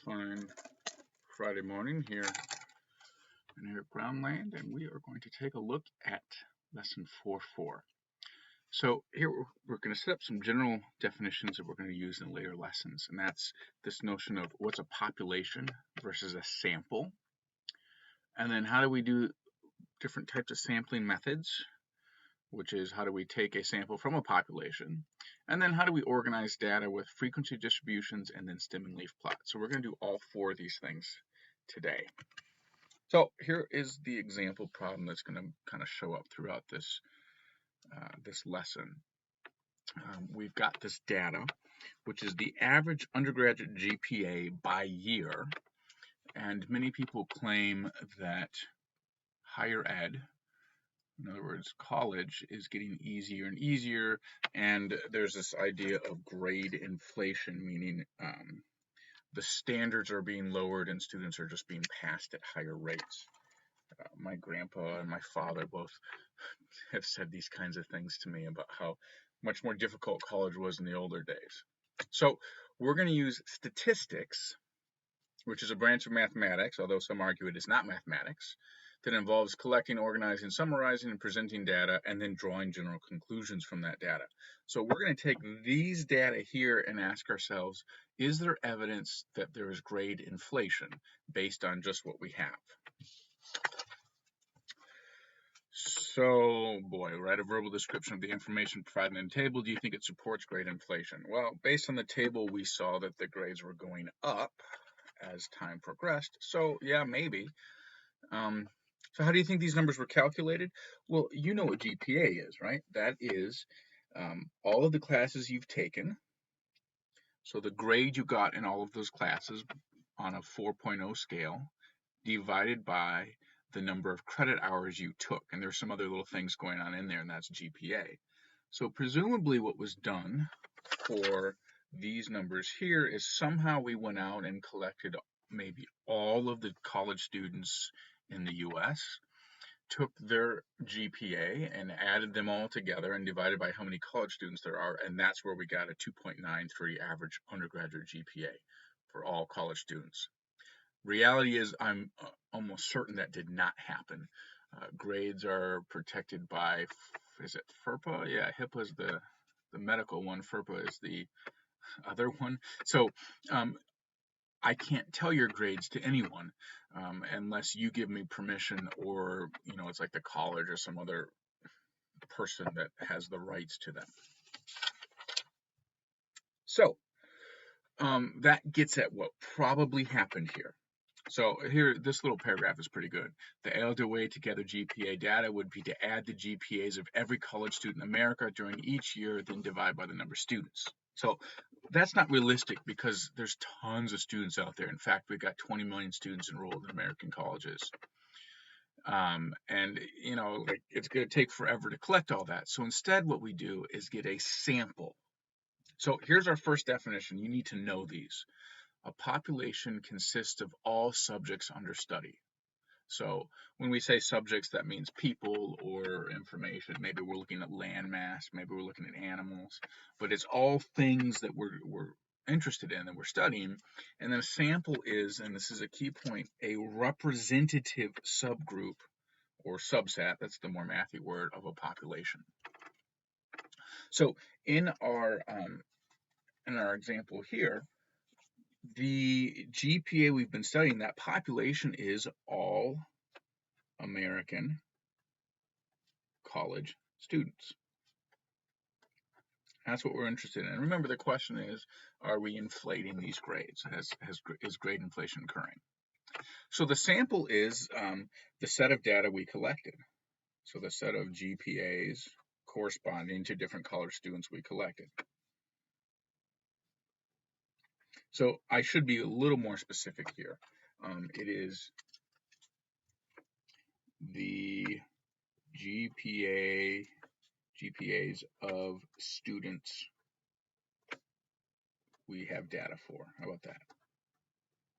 fine Friday morning here in Eric Brownland, and we are going to take a look at lesson 4.4. So here we're going to set up some general definitions that we're going to use in later lessons, and that's this notion of what's a population versus a sample, and then how do we do different types of sampling methods, which is how do we take a sample from a population, and then how do we organize data with frequency distributions and then stem and leaf plots. So we're going to do all four of these things today. So here is the example problem that's going to kind of show up throughout this lesson. We've got this data, which is the average undergraduate GPA by year, and many people claim that higher ed, in other words, college, is getting easier and easier, and there's this idea of grade inflation, meaning the standards are being lowered and students are just being passed at higher rates. My grandpa and my father both have said these kinds of things to me about how much more difficult college was in the older days. So we're going to use statistics, which is a branch of mathematics, although some argue it is not mathematics, that involves collecting, organizing, summarizing, and presenting data, and then drawing general conclusions from that data. So we're going to take these data here and ask ourselves, is there evidence that there is grade inflation based on just what we have? So, write a verbal description of the information provided in the table. Do you think it supports grade inflation? Well, based on the table, we saw that the grades were going up as time progressed. So, yeah, maybe. So how do you think these numbers were calculated? Well, you know what GPA is, right? That is all of the classes you've taken. So the grade you got in all of those classes on a 4.0 scale divided by the number of credit hours you took. And there's some other little things going on in there, and that's GPA. So presumably what was done for these numbers here is somehow we went out and collected maybe all of the college students in the US, took their GPA and added them all together and divided by how many college students there are, and that's where we got a 2.93 average undergraduate GPA for all college students. Reality is I'm almost certain that did not happen. Grades are protected by, is it FERPA? Yeah, HIPAA is the medical one, FERPA is the other one. So I can't tell your grades to anyone unless you give me permission, or it's like the college or some other person that has the rights to them. So that gets at what probably happened here. So here, this little paragraph is pretty good. The elder way to gather GPA data would be to add the GPAs of every college student in America during each year, then divide by the number of students. So that's not realistic because there's tons of students out there. In fact, we've got 20 million students enrolled in American colleges. And it's going to take forever to collect all that. So instead, what we do is get a sample. So here's our first definition. You need to know these. A population consists of all subjects under study. So when we say subjects, that means people or information. Maybe we're looking at land mass, maybe we're looking at animals, but it's all things that we're interested in, that we're studying. And then a sample is, and this is a key point, a representative subgroup or subset, that's the more mathy word, of a population. So in our example here, the GPA we've been studying, that population is all American college students. That's what we're interested in. And remember, the question is, are we inflating these grades? Is grade inflation occurring? So the sample is the set of data we collected. So the set of GPAs corresponding to different college students we collected. So I should be a little more specific here. It is the GPAs of students we have data for. How about that?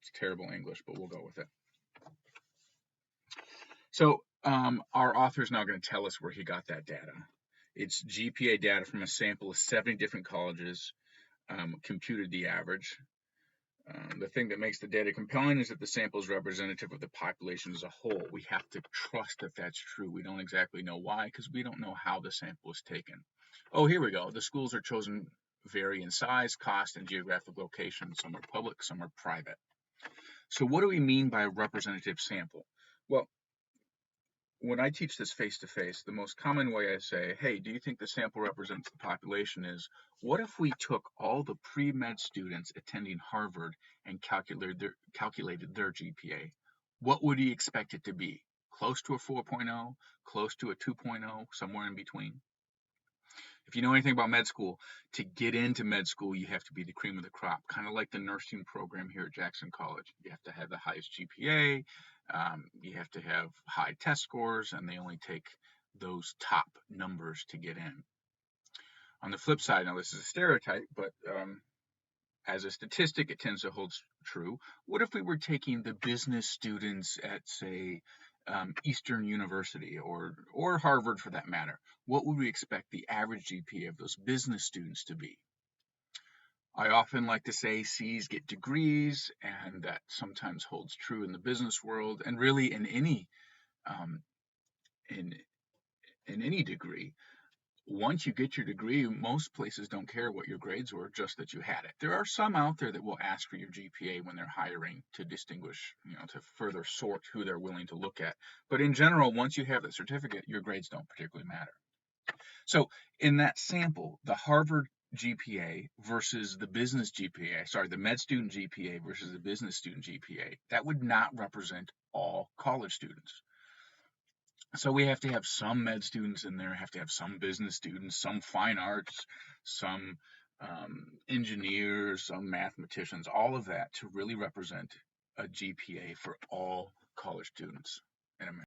It's terrible English, but we'll go with it. So our author is now going to tell us where he got that data. It's GPA data from a sample of 70 different colleges, computed the average. The thing that makes the data compelling is that the sample is representative of the population as a whole. We have to trust that that's true. We don't exactly know why, because we don't know how the sample was taken. Oh, here we go. The schools are chosen vary in size, cost, and geographic location. Some are public, some are private. So what do we mean by a representative sample? Well, when I teach this face-to-face, the most common way I say, hey, do you think the sample represents the population is, what if we took all the pre-med students attending Harvard and calculated their GPA? What would you expect it to be? Close to a 4.0, close to a 2.0, somewhere in between? If you know anything about med school, to get into med school, you have to be the cream of the crop, kind of like the nursing program here at Jackson College. You have to have the highest GPA, you have to have high test scores, and they only take those top numbers to get in. On the flip side, now this is a stereotype, but as a statistic, it tends to hold true. What if we were taking the business students at, say, Eastern University or Harvard for that matter? What would we expect the average GPA of those business students to be? I often like to say C's get degrees, and that sometimes holds true in the business world and really in any um, in any degree. Once you get your degree, most places don't care what your grades were, just that you had it. There are some out there that will ask for your GPA when they're hiring to distinguish, to further sort who they're willing to look at. But in general, once you have that certificate, your grades don't particularly matter. So in that sample, the Harvard GPA versus the business GPA, sorry, the med student GPA versus the business student GPA, that would not represent all college students. So we have to have some med students in there, have to have some business students, some fine arts, some engineers, some mathematicians, all of that to really represent a GPA for all college students in America.